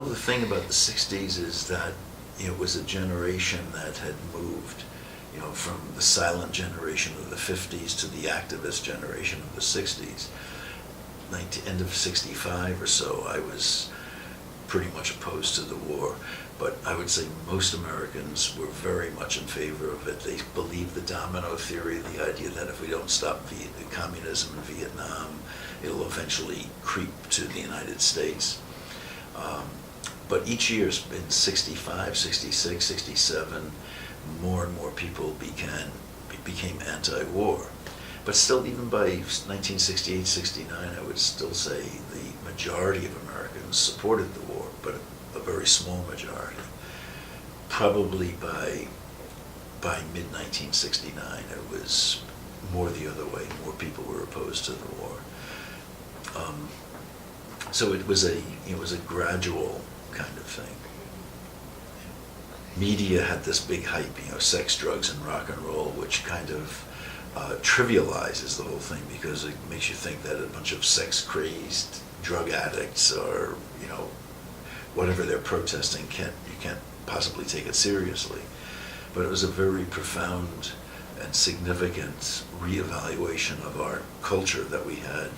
Well, the thing about the 60s is that it was a generation that had moved, from the silent generation of the 50s to the activist generation of the 60s. End of 65 or so, I was pretty much opposed to the war, but I would say most Americans were very much in favor of it. They believed the domino theory, the idea that if we don't stop communism in Vietnam, it'll eventually creep to the United States. But each year, in 65, 66, 67, more and more people became anti-war. But still, even by 1968, 69, I would still say the majority of Americans supported the war, but a very small majority. Probably by mid-1969, it was more the other way. More people were opposed to the war. So it was a gradual kind of thing. Media had this big hype, sex, drugs, and rock and roll, which kind of trivializes the whole thing because it makes you think that a bunch of sex-crazed drug addicts or, whatever they're protesting, you can't possibly take it seriously. But it was a very profound and significant reevaluation of our culture that we had.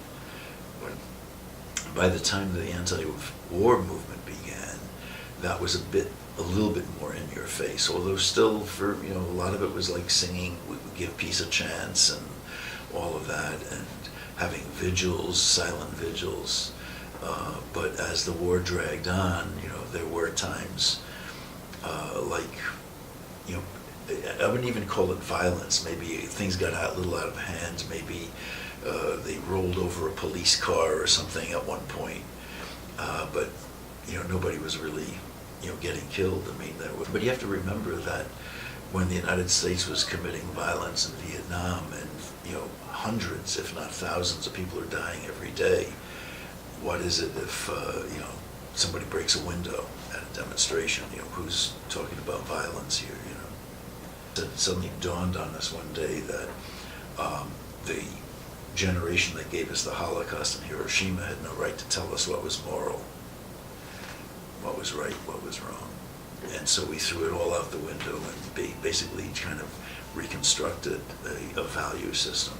By the time the anti-war movement began, that was a little bit more in your face, although still a lot of it was like singing "We Give Peace a Chance" and all of that, and having vigils, silent vigils. But as the war dragged on, there were times I wouldn't even call it violence. Maybe things got a little out of hand. Maybe they rolled over a police car or something at one point. But nobody was really getting killed. But you have to remember that when the United States was committing violence in Vietnam, and hundreds, if not thousands, of people are dying every day. What is it if somebody breaks a window at a demonstration? Who's talking about violence here? It suddenly dawned on us one day that the generation that gave us the Holocaust in Hiroshima had no right to tell us what was moral, what was right, what was wrong. And so we threw it all out the window and basically kind of reconstructed a value system.